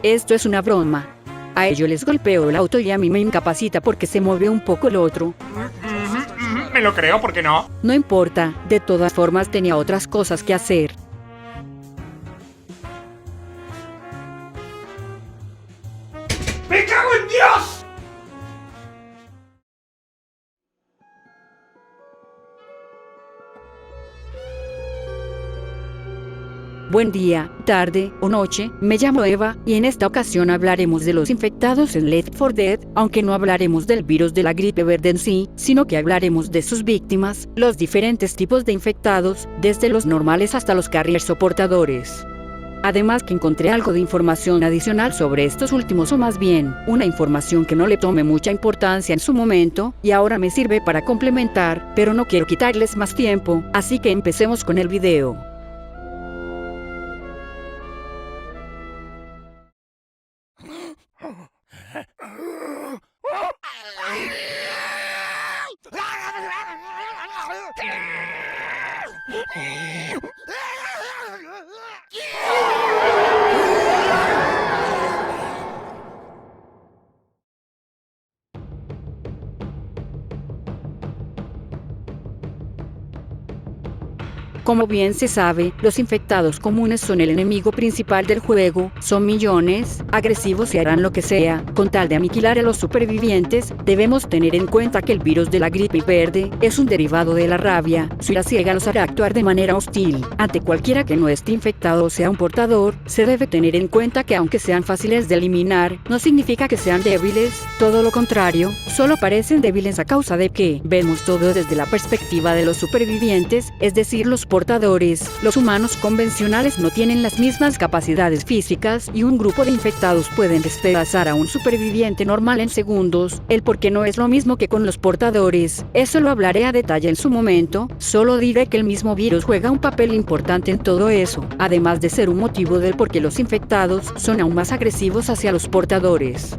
Esto es una broma. A ellos les golpeo el auto y a mí me incapacita porque se mueve un poco el otro. Me lo creo, ¿por qué no? No importa, de todas formas tenía otras cosas que hacer. ¡Me cago en Dios! Buen día, tarde o noche, me llamo Eva, y en esta ocasión hablaremos de los infectados en Left 4 Dead, aunque no hablaremos del virus de la gripe verde en sí, sino que hablaremos de sus víctimas, los diferentes tipos de infectados, desde los normales hasta los carriers o portadores. Además que encontré algo de información adicional sobre estos últimos, o más bien, una información que no le tomé mucha importancia en su momento, y ahora me sirve para complementar, pero no quiero quitarles más tiempo, así que empecemos con el video. Como bien se sabe, los infectados comunes son el enemigo principal del juego, son millones, agresivos y harán lo que sea, con tal de aniquilar a los supervivientes. Debemos tener en cuenta que el virus de la gripe verde es un derivado de la rabia, su ira ciega los hará actuar de manera hostil. Ante cualquiera que no esté infectado o sea un portador, se debe tener en cuenta que aunque sean fáciles de eliminar, no significa que sean débiles, todo lo contrario, solo parecen débiles a causa de que vemos todo desde la perspectiva de los supervivientes, es decir, los portadores. Los humanos convencionales no tienen las mismas capacidades físicas y un grupo de infectados pueden despedazar a un superviviente normal en segundos. El por qué no es lo mismo que con los portadores, eso lo hablaré a detalle en su momento, solo diré que el mismo virus juega un papel importante en todo eso, además de ser un motivo del por qué los infectados son aún más agresivos hacia los portadores.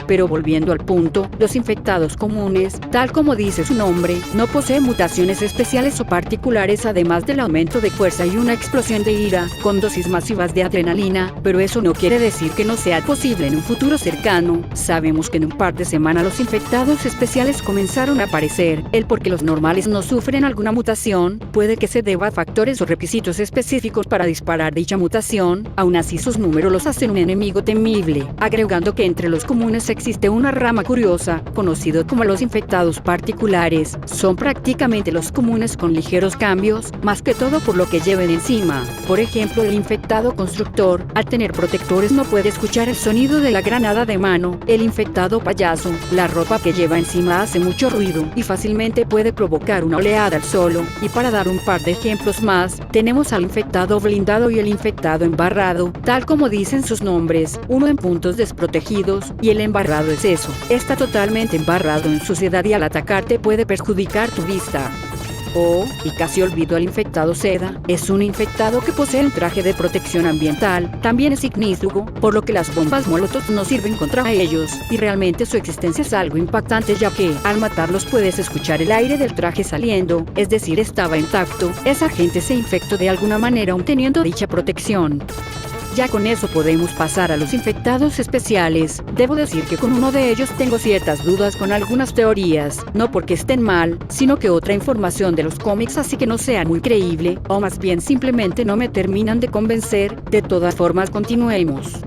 Pero volviendo al punto, los infectados comunes, tal como dice su nombre, no poseen mutaciones especiales o particulares además del aumento de fuerza y una explosión de ira, con dosis masivas de adrenalina, pero eso no quiere decir que no sea posible en un futuro cercano. Sabemos que en un par de semanas los infectados especiales comenzaron a aparecer. El por qué los normales no sufren alguna mutación, puede que se deba a factores o requisitos específicos para disparar dicha mutación, aún así sus números los hacen un enemigo temible, agregando que entre los comunes existe una rama curiosa, conocido como los infectados particulares. Son prácticamente los comunes con ligeros cambios, más que todo por lo que lleven encima. Por ejemplo, el infectado constructor, al tener protectores no puede escuchar el sonido de la granada de mano. El infectado payaso, la ropa que lleva encima hace mucho ruido y fácilmente puede provocar una oleada al solo. Y para dar un par de ejemplos más, tenemos al infectado blindado y el infectado embarrado, tal como dicen sus nombres, uno en puntos desprotegidos y el embarrado es eso, está totalmente embarrado en suciedad y al atacarte puede perjudicar tu vista. Y casi olvido al infectado seda, es un infectado que posee un traje de protección ambiental, también es ignífugo, por lo que las bombas molotov no sirven contra ellos, y realmente su existencia es algo impactante ya que, al matarlos puedes escuchar el aire del traje saliendo, es decir estaba intacto, esa gente se infectó de alguna manera aún teniendo dicha protección. Ya con eso podemos pasar a los infectados especiales. Debo decir que con uno de ellos tengo ciertas dudas con algunas teorías, no porque estén mal, sino que otra información de los cómics así que no sea muy creíble, o más bien simplemente no me terminan de convencer. De todas formas continuemos.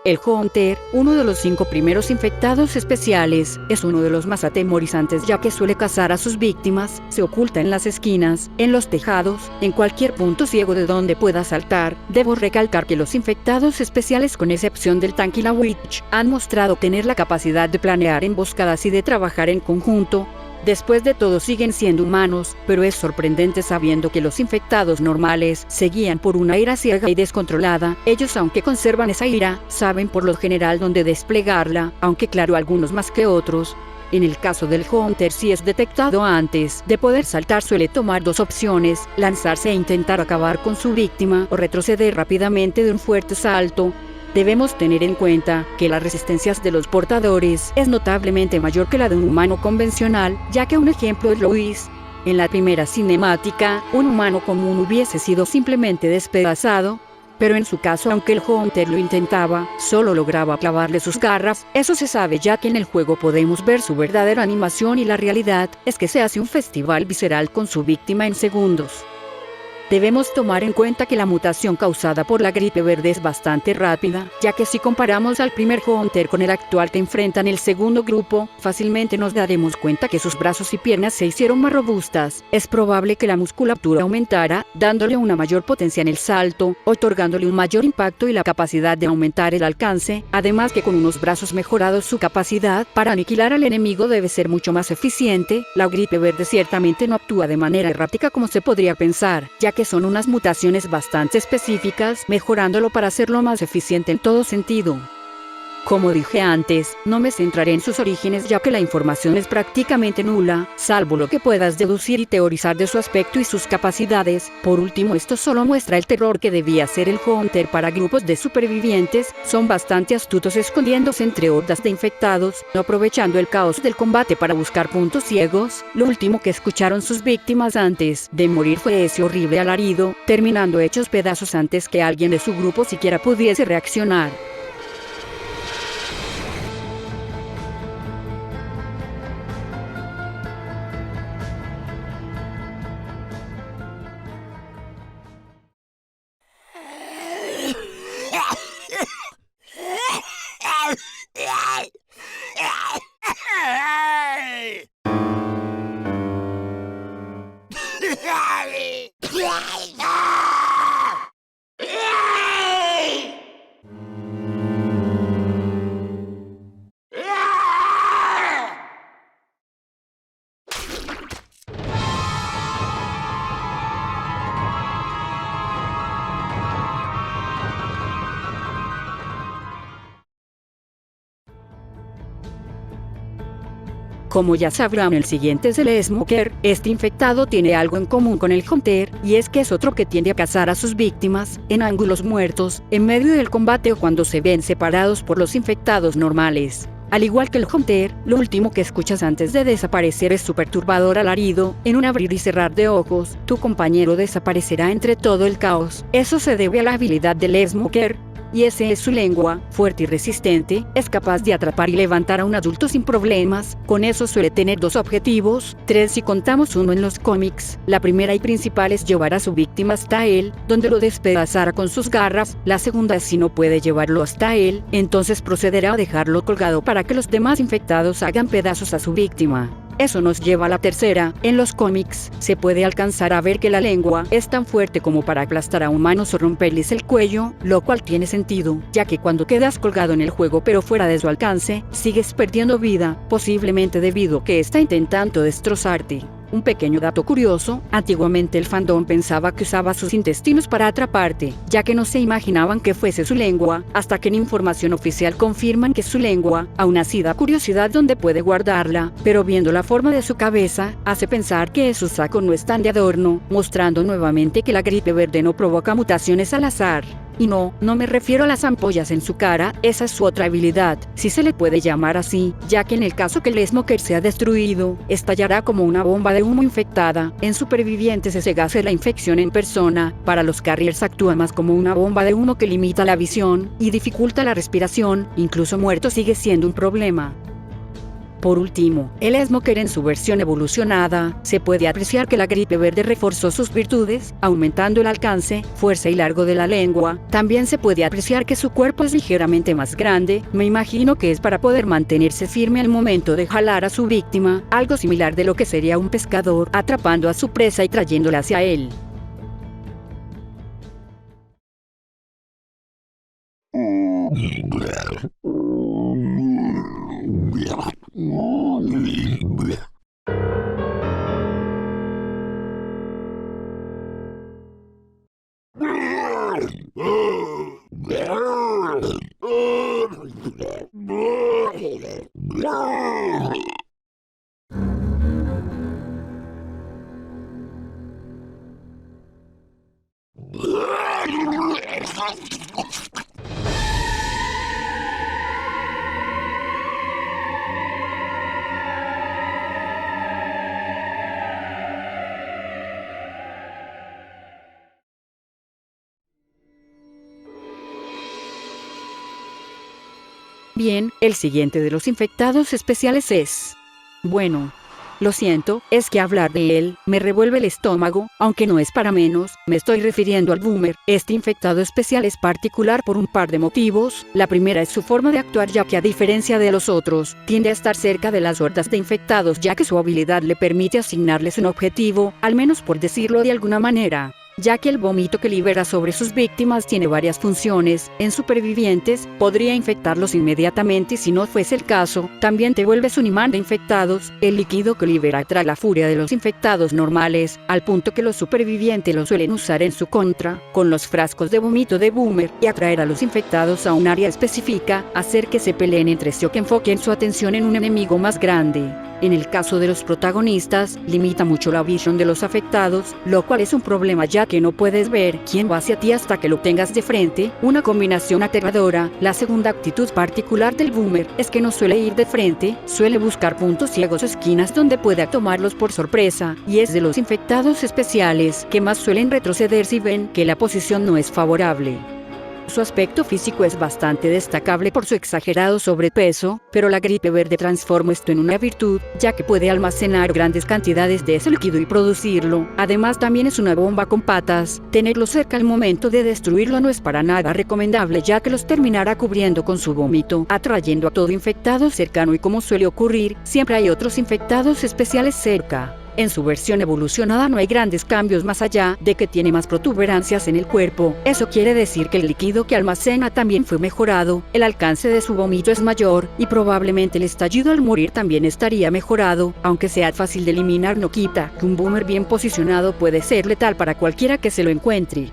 El Hunter, uno de los 5 primeros infectados especiales, es uno de los más atemorizantes ya que suele cazar a sus víctimas, se oculta en las esquinas, en los tejados, en cualquier punto ciego de donde pueda saltar. Debo recalcar que los infectados especiales con excepción del tanque y la witch, han mostrado tener la capacidad de planear emboscadas y de trabajar en conjunto. Después de todo siguen siendo humanos, pero es sorprendente sabiendo que los infectados normales se guían por una ira ciega y descontrolada. Ellos, aunque conservan esa ira, saben por lo general dónde desplegarla, aunque claro, algunos más que otros. En el caso del Hunter, si es detectado antes de poder saltar, suele tomar dos opciones: lanzarse e intentar acabar con su víctima, o retroceder rápidamente de un fuerte salto. Debemos tener en cuenta que las resistencias de los portadores es notablemente mayor que la de un humano convencional, ya que un ejemplo es Luis. En la primera cinemática, un humano común hubiese sido simplemente despedazado, pero en su caso, aunque el Hunter lo intentaba, solo lograba clavarle sus garras. Eso se sabe, ya que en el juego podemos ver su verdadera animación, y la realidad es que se hace un festival visceral con su víctima en segundos. Debemos tomar en cuenta que la mutación causada por la gripe verde es bastante rápida, ya que si comparamos al primer Hunter con el actual que enfrentan el segundo grupo, fácilmente nos daremos cuenta que sus brazos y piernas se hicieron más robustas. Es probable que la musculatura aumentara, dándole una mayor potencia en el salto, otorgándole un mayor impacto y la capacidad de aumentar el alcance, además que con unos brazos mejorados su capacidad para aniquilar al enemigo debe ser mucho más eficiente. La gripe verde ciertamente no actúa de manera errática como se podría pensar, ya que son unas mutaciones bastante específicas, mejorándolo para hacerlo más eficiente en todo sentido. Como dije antes, no me centraré en sus orígenes, ya que la información es prácticamente nula, salvo lo que puedas deducir y teorizar de su aspecto y sus capacidades. Por último, esto solo muestra el terror que debía ser el Hunter para grupos de supervivientes. Son bastante astutos, escondiéndose entre hordas de infectados, aprovechando el caos del combate para buscar puntos ciegos. Lo último que escucharon sus víctimas antes de morir fue ese horrible alarido, terminando hechos pedazos antes que alguien de su grupo siquiera pudiese reaccionar. Como ya sabrán, el siguiente es el Smoker. Este infectado tiene algo en común con el Hunter, y es que es otro que tiende a cazar a sus víctimas en ángulos muertos, en medio del combate o cuando se ven separados por los infectados normales. Al igual que el Hunter, lo último que escuchas antes de desaparecer es su perturbador alarido. En un abrir y cerrar de ojos, tu compañero desaparecerá entre todo el caos. Eso se debe a la habilidad del Smoker, y ese es su lengua, fuerte y resistente, es capaz de atrapar y levantar a un adulto sin problemas. Con eso suele tener dos objetivos, tres si contamos uno en los cómics. La primera y principal es llevar a su víctima hasta él, donde lo despedazará con sus garras. La segunda es, si no puede llevarlo hasta él, entonces procederá a dejarlo colgado para que los demás infectados hagan pedazos a su víctima. Eso nos lleva a la tercera. En los cómics, se puede alcanzar a ver que la lengua es tan fuerte como para aplastar a humanos o romperles el cuello, lo cual tiene sentido, ya que cuando quedas colgado en el juego pero fuera de su alcance, sigues perdiendo vida, posiblemente debido a que está intentando destrozarte. Un pequeño dato curioso: antiguamente el fandom pensaba que usaba sus intestinos para atraparte, ya que no se imaginaban que fuese su lengua, hasta que en información oficial confirman que es su lengua. Aún así da curiosidad dónde puede guardarla, pero viendo la forma de su cabeza, hace pensar que su saco no es tan de adorno, mostrando nuevamente que la gripe verde no provoca mutaciones al azar. Y no me refiero a las ampollas en su cara, esa es su otra habilidad, si se le puede llamar así, ya que en el caso que el Smoker sea destruido, estallará como una bomba de humo infectada. En supervivientes ese gas es la infección en persona. Para los carriers actúa más como una bomba de humo que limita la visión y dificulta la respiración. Incluso muerto sigue siendo un problema. Por último, el Smoker en su versión evolucionada, se puede apreciar que la gripe verde reforzó sus virtudes, aumentando el alcance, fuerza y largo de la lengua. También se puede apreciar que su cuerpo es ligeramente más grande. Me imagino que es para poder mantenerse firme al momento de jalar a su víctima, algo similar de lo que sería un pescador atrapando a su presa y trayéndola hacia él. Yeah. Bien, el siguiente de los infectados especiales es... Bueno, lo siento, es que hablar de él me revuelve el estómago, aunque no es para menos, me estoy refiriendo al Boomer. Este infectado especial es particular por un par de motivos. La primera es su forma de actuar, ya que a diferencia de los otros, tiende a estar cerca de las hordas de infectados, ya que su habilidad le permite asignarles un objetivo, al menos por decirlo de alguna manera. Ya que el vómito que libera sobre sus víctimas tiene varias funciones, en supervivientes, podría infectarlos inmediatamente si no fuese el caso, también te vuelves un imán de infectados, el líquido que libera atrae la furia de los infectados normales, al punto que los supervivientes lo suelen usar en su contra, con los frascos de vómito de Boomer, y atraer a los infectados a un área específica, hacer que se peleen entre sí o que enfoquen su atención en un enemigo más grande. En el caso de los protagonistas, limita mucho la visión de los afectados, lo cual es un problema ya que no puedes ver quién va hacia ti hasta que lo tengas de frente, una combinación aterradora. La segunda actitud particular del Boomer es que no suele ir de frente, suele buscar puntos ciegos o esquinas donde pueda tomarlos por sorpresa, y es de los infectados especiales que más suelen retroceder si ven que la posición no es favorable. Su aspecto físico es bastante destacable por su exagerado sobrepeso, pero la gripe verde transforma esto en una virtud, ya que puede almacenar grandes cantidades de ese líquido y producirlo. Además, también es una bomba con patas. Tenerlo cerca al momento de destruirlo no es para nada recomendable, ya que los terminará cubriendo con su vómito, atrayendo a todo infectado cercano, y como suele ocurrir, siempre hay otros infectados especiales cerca. En su versión evolucionada no hay grandes cambios más allá de que tiene más protuberancias en el cuerpo. Eso quiere decir que el líquido que almacena también fue mejorado, el alcance de su vómito es mayor, y probablemente el estallido al morir también estaría mejorado. Aunque sea fácil de eliminar, no quita que un Boomer bien posicionado puede ser letal para cualquiera que se lo encuentre.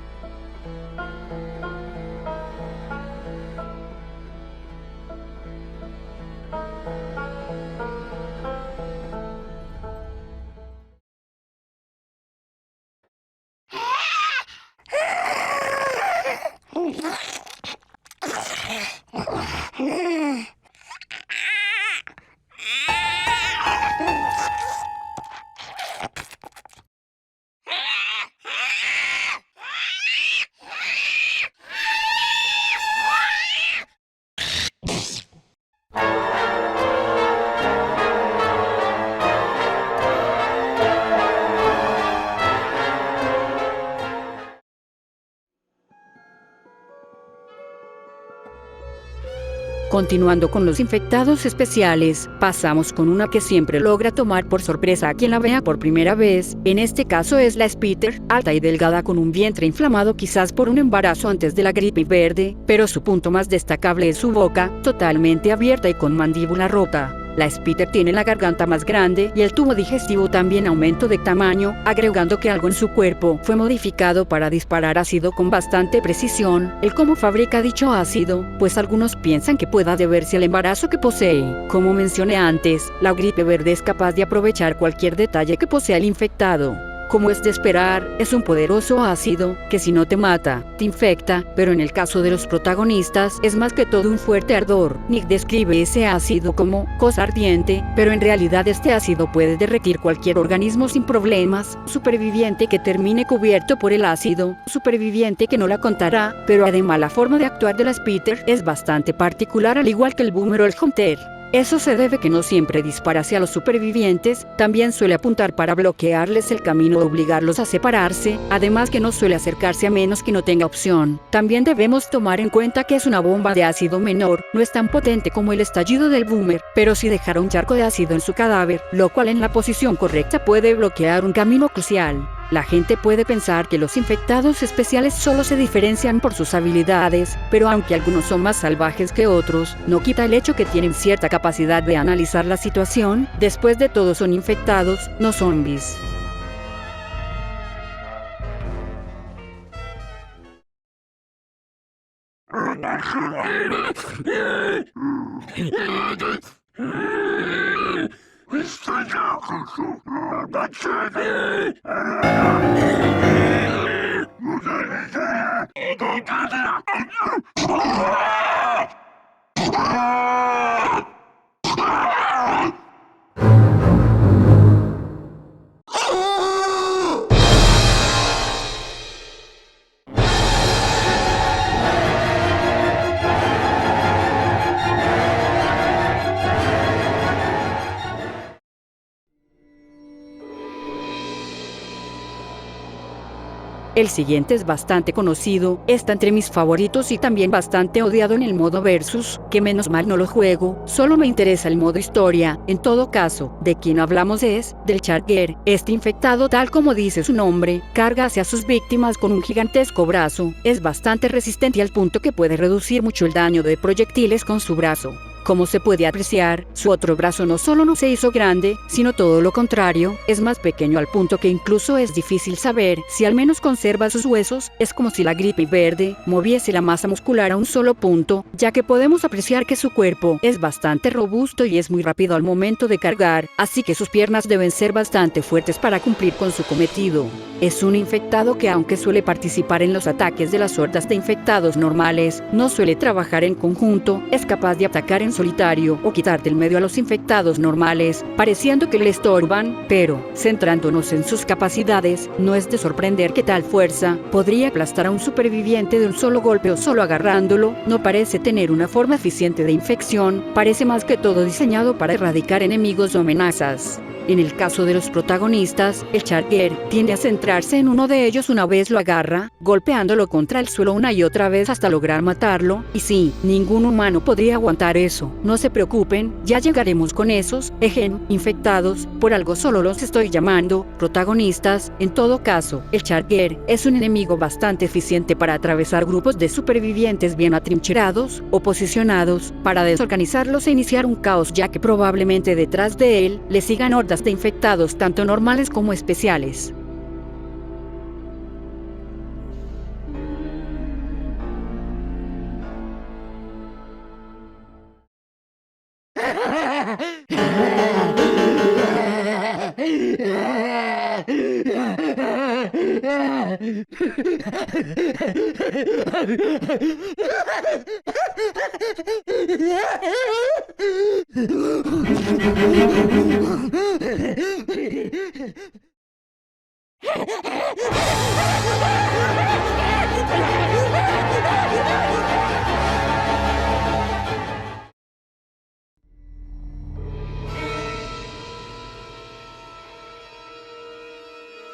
Continuando con los infectados especiales, pasamos con una que siempre logra tomar por sorpresa a quien la vea por primera vez. En este caso es la Spitter, alta y delgada con un vientre inflamado quizás por un embarazo antes de la gripe verde, pero su punto más destacable es su boca, totalmente abierta y con mandíbula rota. La Spitter tiene la garganta más grande y el tubo digestivo también aumentó de tamaño, agregando que algo en su cuerpo fue modificado para disparar ácido con bastante precisión. El cómo fabrica dicho ácido, pues algunos piensan que pueda deberse al embarazo que posee. Como mencioné antes, la gripe verde es capaz de aprovechar cualquier detalle que posea el infectado. Como es de esperar, es un poderoso ácido que si no te mata, te infecta, pero en el caso de los protagonistas es más que todo un fuerte ardor. Nick describe ese ácido como cosa ardiente, pero en realidad este ácido puede derretir cualquier organismo sin problemas. Superviviente que termine cubierto por el ácido, superviviente que no la contará, pero además la forma de actuar de la Spitter es bastante particular, al igual que el Boomer o el Hunter. Eso se debe que no siempre dispara hacia los supervivientes, también suele apuntar para bloquearles el camino o obligarlos a separarse, además que no suele acercarse a menos que no tenga opción. También debemos tomar en cuenta que es una bomba de ácido menor, no es tan potente como el estallido del Boomer, pero sí dejará un charco de ácido en su cadáver, lo cual en la posición correcta puede bloquear un camino crucial. La gente puede pensar que los infectados especiales solo se diferencian por sus habilidades, pero aunque algunos son más salvajes que otros, no quita el hecho que tienen cierta capacidad de analizar la situación. Después de todo son infectados, no zombies. El siguiente es bastante conocido, está entre mis favoritos y también bastante odiado en el modo versus, que menos mal no lo juego, solo me interesa el modo historia. En todo caso, de quien hablamos es del Charger. Este infectado, tal como dice su nombre, carga hacia sus víctimas con un gigantesco brazo, es bastante resistente al punto que puede reducir mucho el daño de proyectiles con su brazo. Como se puede apreciar, su otro brazo no solo no se hizo grande, sino todo lo contrario, es más pequeño al punto que incluso es difícil saber si al menos conserva sus huesos. Es como si la gripe verde moviese la masa muscular a un solo punto, ya que podemos apreciar que su cuerpo es bastante robusto y es muy rápido al momento de cargar, así que sus piernas deben ser bastante fuertes para cumplir con su cometido. Es un infectado que, aunque suele participar en los ataques de las hordas de infectados normales, no suele trabajar en conjunto, es capaz de atacar en solitario o quitar del medio a los infectados normales, pareciendo que le estorban, pero, centrándonos en sus capacidades, no es de sorprender que tal fuerza podría aplastar a un superviviente de un solo golpe o solo agarrándolo. No parece tener una forma eficiente de infección, parece más que todo diseñado para erradicar enemigos o amenazas. En el caso de los protagonistas, el Charger tiende a centrarse en uno de ellos una vez lo agarra, golpeándolo contra el suelo una y otra vez hasta lograr matarlo, y sí, ningún humano podría aguantar eso. No se preocupen, ya llegaremos con esos, infectados, por algo solo los estoy llamando protagonistas. En todo caso, el Charger es un enemigo bastante eficiente para atravesar grupos de supervivientes bien atrincherados o posicionados, para desorganizarlos e iniciar un caos, ya que probablemente detrás de él le sigan hordas de infectados tanto normales como especiales.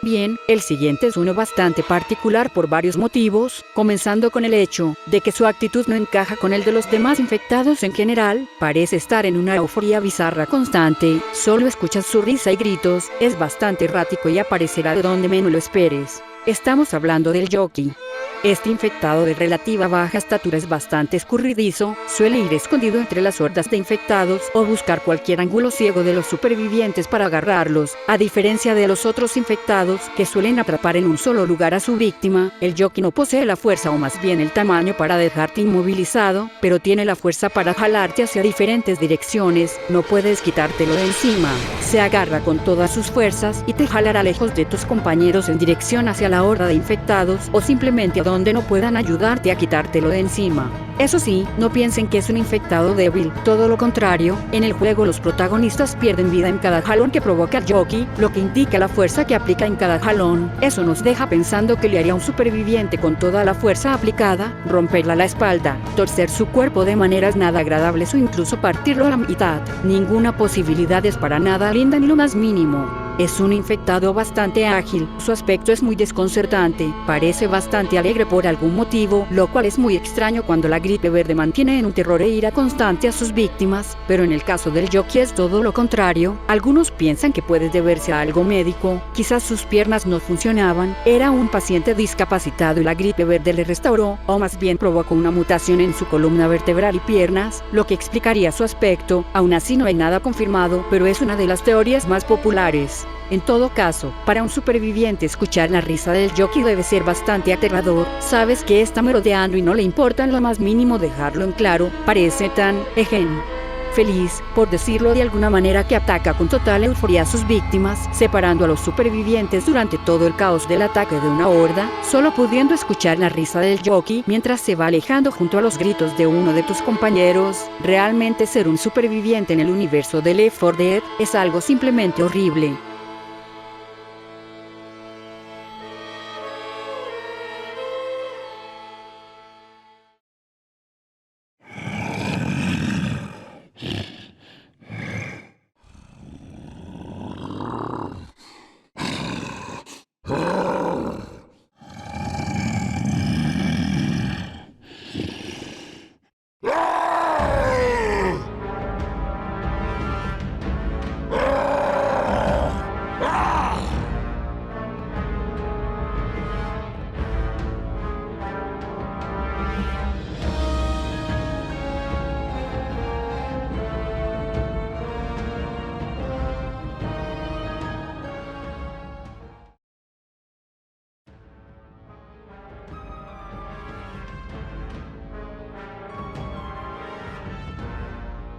Bien, el siguiente es uno bastante particular por varios motivos, comenzando con el hecho de que su actitud no encaja con el de los demás infectados en general. Parece estar en una euforia bizarra constante, solo escuchas su risa y gritos, es bastante errático y aparecerá de donde menos lo esperes. Estamos hablando del Jockey. Este infectado de relativa baja estatura es bastante escurridizo, suele ir escondido entre las hordas de infectados o buscar cualquier ángulo ciego de los supervivientes para agarrarlos. A diferencia de los otros infectados, que suelen atrapar en un solo lugar a su víctima, el Jockey no posee la fuerza o más bien el tamaño para dejarte inmovilizado, pero tiene la fuerza para jalarte hacia diferentes direcciones. No puedes quitártelo de encima. Se agarra con todas sus fuerzas y te jalará lejos de tus compañeros en dirección hacia la horda de infectados o simplemente a donde no puedan ayudarte a quitártelo de encima. Eso sí, no piensen que es un infectado débil, todo lo contrario. En el juego los protagonistas pierden vida en cada jalón que provoca el Jockey, lo que indica la fuerza que aplica en cada jalón. Eso nos deja pensando que le haría a un superviviente con toda la fuerza aplicada, romperle la espalda, torcer su cuerpo de maneras nada agradables o incluso partirlo a la mitad. Ninguna posibilidad es para nada linda en lo más mínimo. Es un infectado bastante ágil, su aspecto es muy desconcertante, parece bastante alegre por algún motivo, lo cual es muy extraño cuando la gripe verde mantiene en un terror e ira constante a sus víctimas, pero en el caso del Jockey es todo lo contrario. Algunos piensan que puede deberse a algo médico, quizás sus piernas no funcionaban, era un paciente discapacitado y la gripe verde le restauró, o más bien provocó una mutación en su columna vertebral y piernas, lo que explicaría su aspecto. Aún así no hay nada confirmado, pero es una de las teorías más populares. En todo caso, para un superviviente escuchar la risa del Jockey debe ser bastante aterrador. Sabes que está merodeando y no le importa en lo más mínimo dejarlo en claro. Parece tan, feliz, por decirlo de alguna manera, que ataca con total euforia a sus víctimas, separando a los supervivientes durante todo el caos del ataque de una horda, solo pudiendo escuchar la risa del jockey mientras se va alejando junto a los gritos de uno de tus compañeros. Realmente ser un superviviente en el universo de Left 4 Dead es algo simplemente horrible.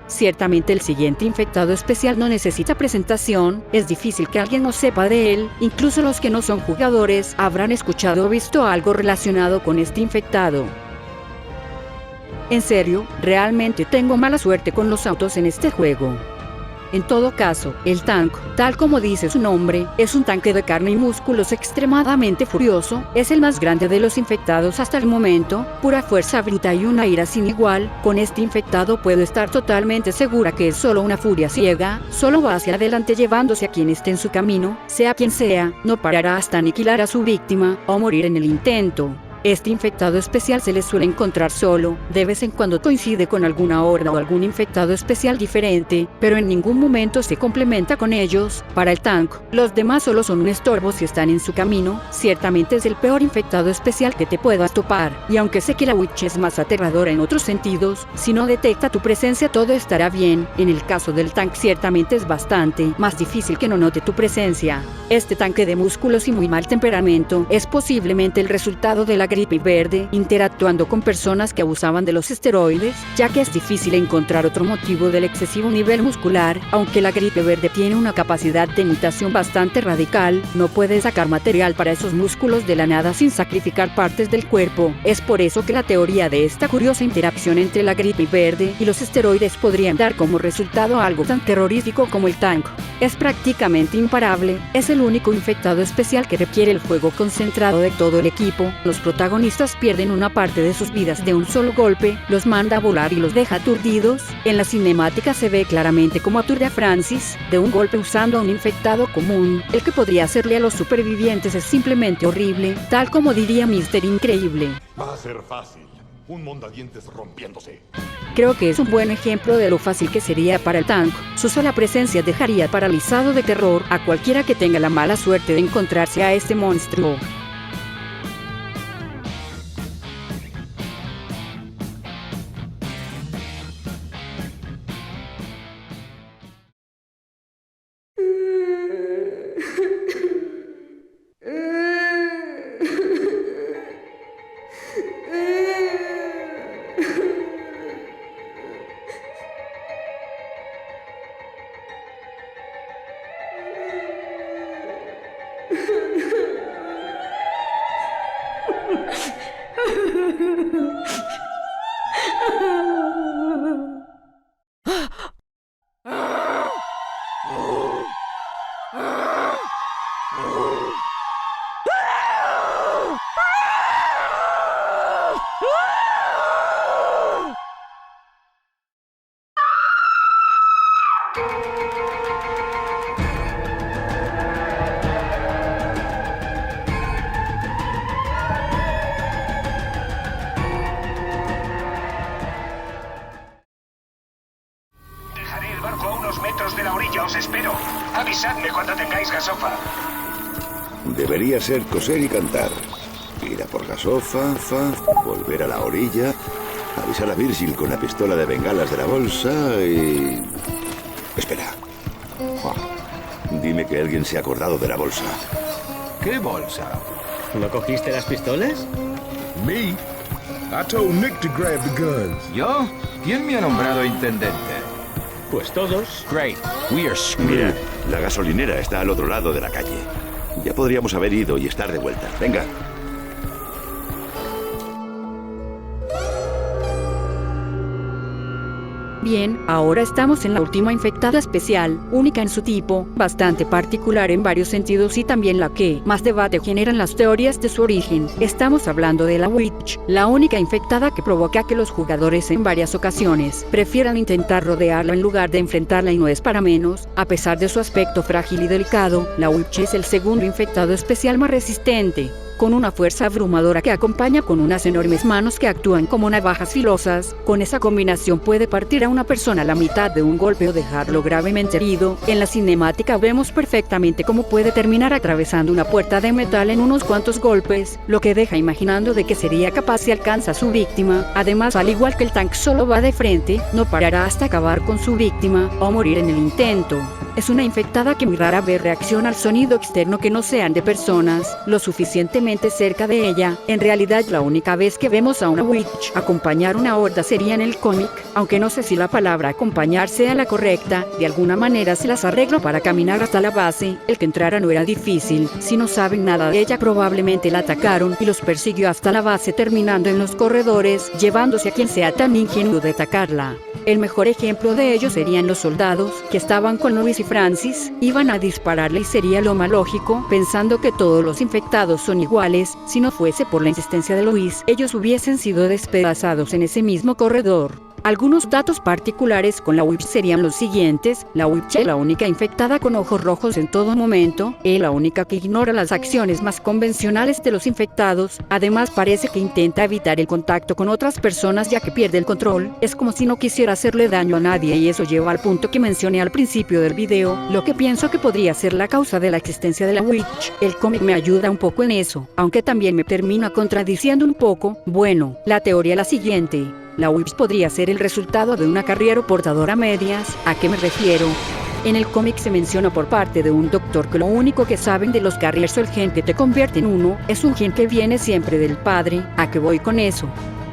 Ciertamente el siguiente infectado especial no necesita presentación, es difícil que alguien no sepa de él, incluso los que no son jugadores habrán escuchado o visto algo relacionado con este infectado. En serio, realmente tengo mala suerte con los autos en este juego. En todo caso, el tank, tal como dice su nombre, es un tanque de carne y músculos extremadamente furioso, es el más grande de los infectados hasta el momento, pura fuerza bruta y una ira sin igual. Con este infectado puedo estar totalmente segura que es solo una furia ciega, solo va hacia adelante llevándose a quien esté en su camino, sea quien sea, no parará hasta aniquilar a su víctima, o morir en el intento. Este infectado especial se le suele encontrar solo, de vez en cuando coincide con alguna horda o algún infectado especial diferente, pero en ningún momento se complementa con ellos. Para el tank, los demás solo son un estorbo si están en su camino. Ciertamente es el peor infectado especial que te puedas topar, y aunque sé que la witch es más aterradora en otros sentidos, si no detecta tu presencia todo estará bien. En el caso del tank ciertamente es bastante más difícil que no note tu presencia. Este tanque de músculos y muy mal temperamento es posiblemente el resultado de la gripe verde, interactuando con personas que abusaban de los esteroides, ya que es difícil encontrar otro motivo del excesivo nivel muscular. Aunque la gripe verde tiene una capacidad de mutación bastante radical, no puede sacar material para esos músculos de la nada sin sacrificar partes del cuerpo. Es por eso que la teoría de esta curiosa interacción entre la gripe verde y los esteroides podrían dar como resultado algo tan terrorífico como el tank. Es prácticamente imparable, es el único infectado especial que requiere el fuego concentrado de todo el equipo. Los protagonistas pierden una parte de sus vidas de un solo golpe, los manda a volar y los deja aturdidos. En la cinemática se ve claramente cómo aturde a Francis de un golpe usando a un infectado común. El que podría hacerle a los supervivientes es simplemente horrible, tal como diría Mr. Increíble. Va a ser fácil. Un mondadientes rompiéndose. Creo que es un buen ejemplo de lo fácil que sería para el tank. Su sola presencia dejaría paralizado de terror a cualquiera que tenga la mala suerte de encontrarse a este monstruo. Dejaré el barco a unos metros de la orilla, os espero. Avisadme cuando tengáis gasofa. Debería ser coser y cantar. Ir a por gasofa, volver a la orilla, avisar a Virgil con la pistola de bengalas de la bolsa y... Espera. Dime que alguien se ha acordado de la bolsa. ¿Qué bolsa? ¿No cogiste las pistolas? Me. I told Nick to grab the guns. ¿Yo? ¿Quién me ha nombrado intendente? Pues todos. Great. We are screwed. Mira, la gasolinera está al otro lado de la calle. Ya podríamos haber ido y estar de vuelta. Venga. Bien, ahora estamos en la última infectada especial, única en su tipo, bastante particular en varios sentidos y también la que más debate generan las teorías de su origen. Estamos hablando de la Witch, la única infectada que provoca que los jugadores en varias ocasiones prefieran intentar rodearla en lugar de enfrentarla, y no es para menos. A pesar de su aspecto frágil y delicado, la Witch es el segundo infectado especial más resistente, con una fuerza abrumadora que acompaña con unas enormes manos que actúan como navajas filosas. Con esa combinación puede partir a una persona a la mitad de un golpe o dejarlo gravemente herido. En la cinemática vemos perfectamente cómo puede terminar atravesando una puerta de metal en unos cuantos golpes, lo que deja imaginando de que sería capaz si alcanza a su víctima. Además, al igual que el tanque solo va de frente, no parará hasta acabar con su víctima o morir en el intento. Es una infectada que muy rara vez reacciona al sonido externo que no sean de personas lo suficientemente cerca de ella. En realidad, la única vez que vemos a una Witch acompañar una horda sería en el cómic, aunque no sé si la palabra acompañar sea la correcta. De alguna manera se las arregló para caminar hasta la base. El que entrara no era difícil. Si no saben nada de ella, probablemente la atacaron y los persiguió hasta la base, terminando en los corredores, llevándose a quien sea tan ingenuo de atacarla. El mejor ejemplo de ello serían los soldados, que estaban con Louis y Francis, iban a dispararle y sería lo más lógico, pensando que todos los infectados son iguales. Si no fuese por la insistencia de Louis, ellos hubiesen sido despedazados en ese mismo corredor. Algunos datos particulares con la Witch serían los siguientes. La Witch es la única infectada con ojos rojos en todo momento, es la única que ignora las acciones más convencionales de los infectados. Además, parece que intenta evitar el contacto con otras personas ya que pierde el control. Es como si no quisiera hacerle daño a nadie, y eso lleva al punto que mencioné al principio del video, lo que pienso que podría ser la causa de la existencia de la Witch. El cómic me ayuda un poco en eso, aunque también me termina contradiciendo un poco. Bueno, la teoría es la siguiente. La Witch podría ser el resultado de una carriera portadora a medias. ¿A qué me refiero? En el cómic se menciona por parte de un doctor que lo único que saben de los carriers o el gen que te convierte en uno es un gen que viene siempre del padre. ¿A qué voy con eso?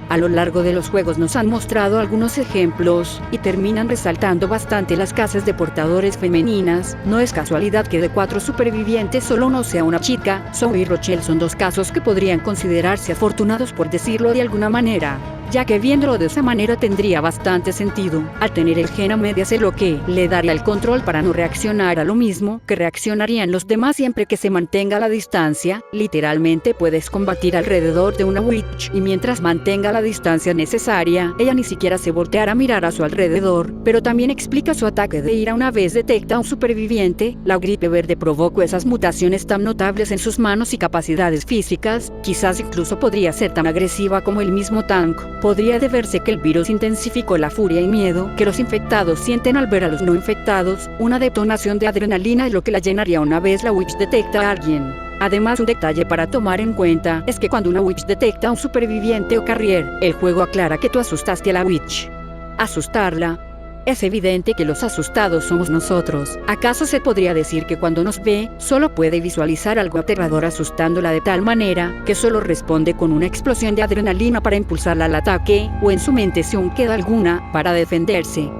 A lo largo de los juegos nos han mostrado algunos ejemplos y terminan resaltando bastante las casas de portadores femeninas. No es casualidad que de 4 supervivientes solo uno sea una chica. Zoe y Rochelle son 2 casos que podrían considerarse afortunados, por decirlo de alguna manera, ya que viéndolo de esa manera tendría bastante sentido. Al tener el gen a medias es lo que le daría el control para no reaccionar a lo mismo que reaccionarían los demás siempre que se mantenga la distancia. Literalmente puedes combatir alrededor de una Witch y mientras mantenga la distancia necesaria, ella ni siquiera se volteará a mirar a su alrededor. Pero también explica su ataque de ira una vez detecta a un superviviente. La gripe verde provocó esas mutaciones tan notables en sus manos y capacidades físicas. Quizás incluso podría ser tan agresiva como el mismo Tank. Podría deberse que el virus intensificó la furia y miedo que los infectados sienten al ver a los no infectados. Una detonación de adrenalina es lo que la llenaría una vez la Witch detecta a alguien. Además, un detalle para tomar en cuenta es que cuando una Witch detecta a un superviviente o carrier, el juego aclara que tú asustaste a la Witch. Asustarla. Es evidente que los asustados somos nosotros. ¿Acaso se podría decir que cuando nos ve, solo puede visualizar algo aterrador asustándola de tal manera que solo responde con una explosión de adrenalina para impulsarla al ataque, o en su mente si aún queda alguna para defenderse?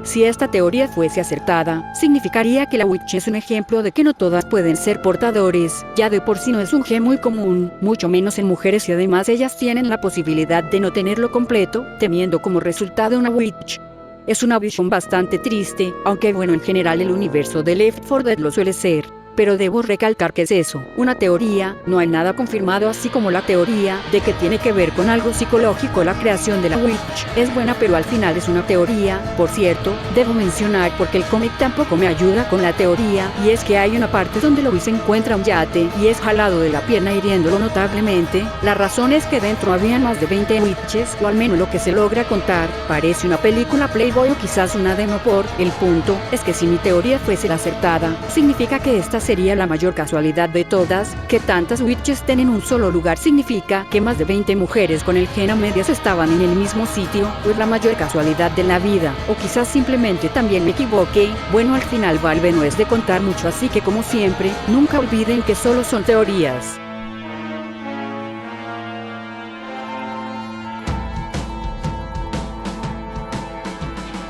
Si esta teoría fuese acertada, significaría que la Witch es un ejemplo de que no todas pueden ser portadores. Ya de por sí no es un gen muy común, mucho menos en mujeres, y además ellas tienen la posibilidad de no tenerlo completo, teniendo como resultado una Witch. Es una visión bastante triste, aunque bueno, en general el universo de Left 4 Dead lo suele ser. Pero debo recalcar que es eso, una teoría, no hay nada confirmado, así como la teoría de que tiene que ver con algo psicológico la creación de la Witch. Es buena, pero al final es una teoría. Por cierto, debo mencionar porque el cómic tampoco me ayuda con la teoría, y es que hay una parte donde Louis encuentra un yate y es jalado de la pierna hiriéndolo notablemente. La razón es que dentro habían más de 20 Witches, o al menos lo que se logra contar. Parece una película Playboy o quizás una demo por. El punto es que si mi teoría fuese la acertada, significa que esta sería la mayor casualidad de todas. Que tantas Witches estén en un solo lugar significa que más de 20 mujeres con el gen a medias estaban en el mismo sitio, o es la mayor casualidad de la vida, o quizás simplemente también me equivoqué. Bueno, al final Valve no es de contar mucho, así que como siempre, nunca olviden que solo son teorías.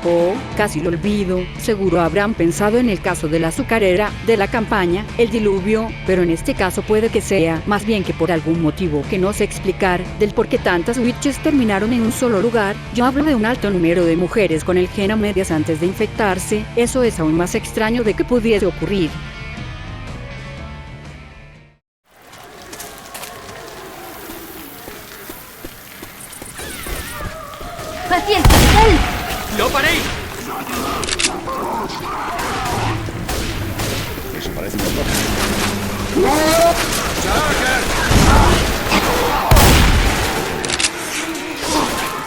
Oh, casi lo olvido. Seguro habrán pensado en el caso de la azucarera, de la campaña, el diluvio, pero en este caso puede que sea, más bien que por algún motivo que no sé explicar, del por qué tantas witches terminaron en un solo lugar. Yo hablo de un alto número de mujeres con el gen a medias antes de infectarse. Eso es aún más extraño de que pudiese ocurrir. ¡Hacia el cartel! ¡No paréis! Eso parece un montón.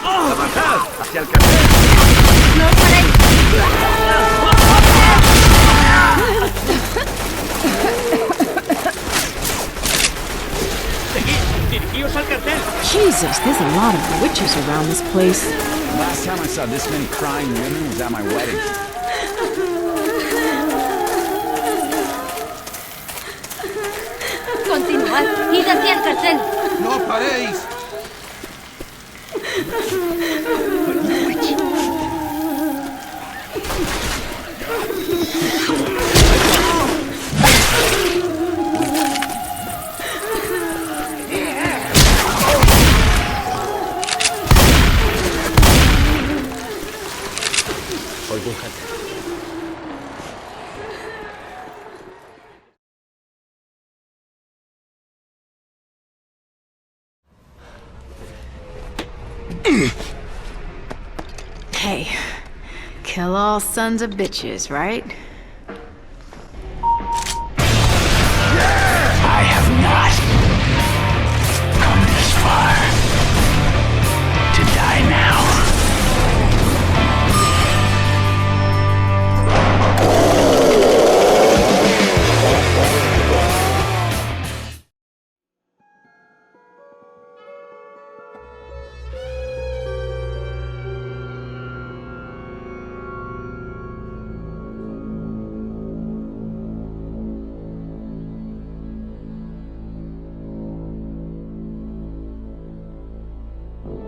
¡Avanzad! ¡Hacia el cartel! ¡No paréis! ¡Seguid! ¡Dirigíos al cartel! Jesus, there's a lot of witches around this place. Last time I saw this many crying women was at my wedding. Continuad. Id hacia el cartel. ¡No paréis! Oigo un cartel. Hey, kill all sons of bitches, right? I have not come this far to die now.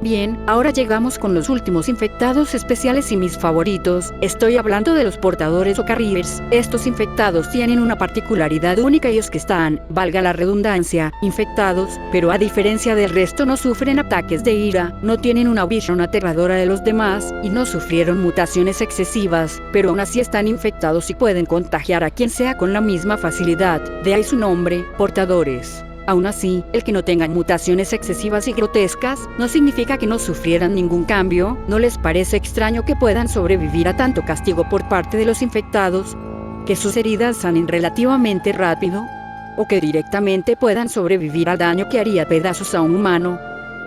Bien, ahora llegamos con los últimos infectados especiales y mis favoritos. Estoy hablando de los portadores o carriers. Estos infectados tienen una particularidad única y es que están, valga la redundancia, infectados, pero a diferencia del resto no sufren ataques de ira, no tienen una visión aterradora de los demás y no sufrieron mutaciones excesivas, pero aún así están infectados y pueden contagiar a quien sea con la misma facilidad. De ahí su nombre, portadores. Aún así, el que no tengan mutaciones excesivas y grotescas, no significa que no sufrieran ningún cambio. ¿No les parece extraño que puedan sobrevivir a tanto castigo por parte de los infectados? ¿Que sus heridas sanen relativamente rápido? ¿O que directamente puedan sobrevivir al daño que haría pedazos a un humano?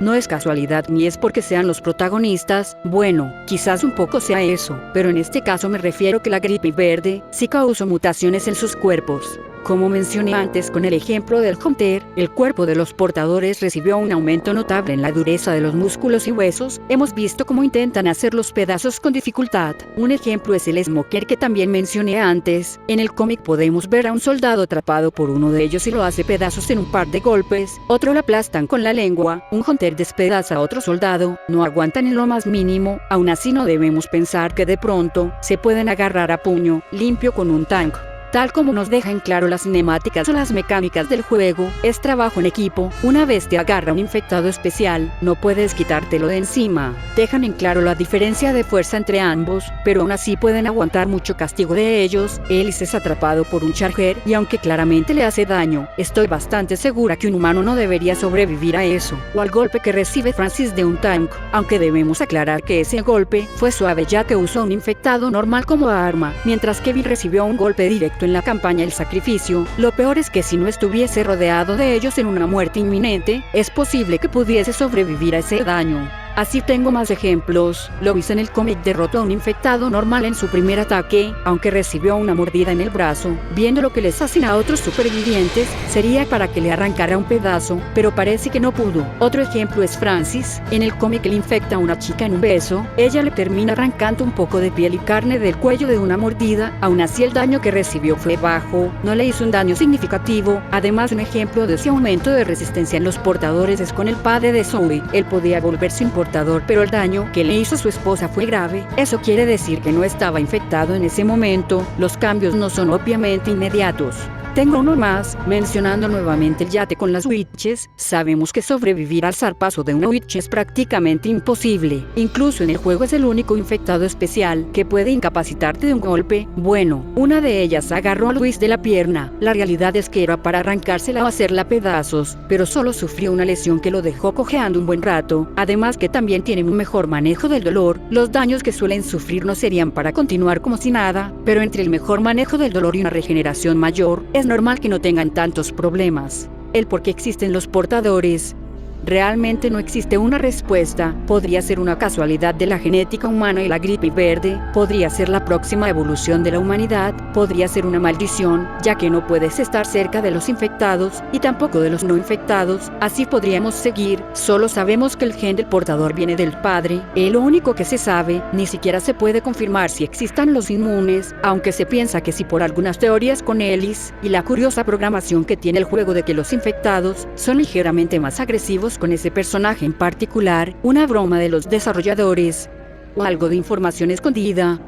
No es casualidad ni es porque sean los protagonistas. Bueno, quizás un poco sea eso, pero en este caso me refiero que la gripe verde sí causó mutaciones en sus cuerpos. Como mencioné antes con el ejemplo del Hunter, el cuerpo de los portadores recibió un aumento notable en la dureza de los músculos y huesos. Hemos visto cómo intentan hacer los pedazos con dificultad. Un ejemplo es el Smoker que también mencioné antes. En el cómic podemos ver a un soldado atrapado por uno de ellos y lo hace pedazos en un par de golpes. Otro lo aplastan con la lengua. Un Hunter despedaza a otro soldado. No aguantan en lo más mínimo. Aún así no debemos pensar que de pronto se pueden agarrar a puño limpio con un tank. Tal como nos dejan claro las cinemáticas o las mecánicas del juego, es trabajo en equipo. Una vez te agarra un infectado especial, no puedes quitártelo de encima. Dejan en claro la diferencia de fuerza entre ambos, pero aún así pueden aguantar mucho castigo de ellos. Ellis es atrapado por un charger y aunque claramente le hace daño, estoy bastante segura que un humano no debería sobrevivir a eso, o al golpe que recibe Francis de un tank, aunque debemos aclarar que ese golpe fue suave ya que usó un infectado normal como arma, mientras Kevin recibió un golpe directo en la campaña El Sacrificio. Lo peor es que si no estuviese rodeado de ellos en una muerte inminente, es posible que pudiese sobrevivir a ese daño. Así tengo más ejemplos. Lois en el cómic derrotó a un infectado normal en su primer ataque, aunque recibió una mordida en el brazo. Viendo lo que les hacen a otros supervivientes, sería para que le arrancara un pedazo, pero parece que no pudo. Otro ejemplo es Francis. En el cómic le infecta a una chica en un beso. Ella le termina arrancando un poco de piel y carne del cuello de una mordida. Aún así el daño que recibió fue bajo, no le hizo un daño significativo. Además, un ejemplo de ese aumento de resistencia en los portadores es con el padre de Zoe. Él podía volverse importante portador, pero el daño que le hizo su esposa fue grave. Eso quiere decir que no estaba infectado en ese momento. Los cambios no son obviamente inmediatos. Tengo uno más, mencionando nuevamente el yate con las witches. Sabemos que sobrevivir al zarpazo de una witch es prácticamente imposible. Incluso en el juego es el único infectado especial que puede incapacitarte de un golpe. Bueno, una de ellas agarró a Luis de la pierna. La realidad es que era para arrancársela o hacerla pedazos, pero solo sufrió una lesión que lo dejó cojeando un buen rato. Además que también tiene un mejor manejo del dolor. Los daños que suelen sufrir no serían para continuar como si nada, pero entre el mejor manejo del dolor y una regeneración mayor, es normal que no tengan tantos problemas. El por qué existen los portadores. Realmente no existe una respuesta. Podría ser una casualidad de la genética humana y la gripe verde, podría ser la próxima evolución de la humanidad, podría ser una maldición, ya que no puedes estar cerca de los infectados y tampoco de los no infectados. Así podríamos seguir. Solo sabemos que el gen del portador viene del padre. Es lo único que se sabe. Ni siquiera se puede confirmar si existan los inmunes, aunque se piensa que sí por algunas teorías con Ellis y la curiosa programación que tiene el juego de que los infectados son ligeramente más agresivos con ese personaje en particular, una broma de los desarrolladores o algo de información escondida.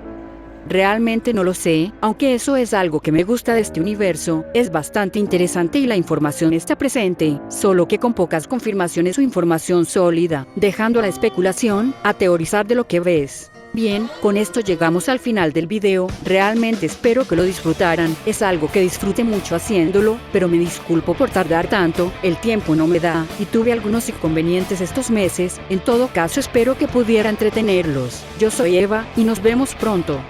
Realmente no lo sé, aunque eso es algo que me gusta de este universo. Es bastante interesante y la información está presente, solo que con pocas confirmaciones o información sólida, dejando a la especulación, a teorizar de lo que ves. Bien, con esto llegamos al final del video. Realmente espero que lo disfrutaran. Es algo que disfruté mucho haciéndolo, pero me disculpo por tardar tanto. El tiempo no me da y tuve algunos inconvenientes estos meses. En todo caso, espero que pudiera entretenerlos. Yo soy Eva y nos vemos pronto.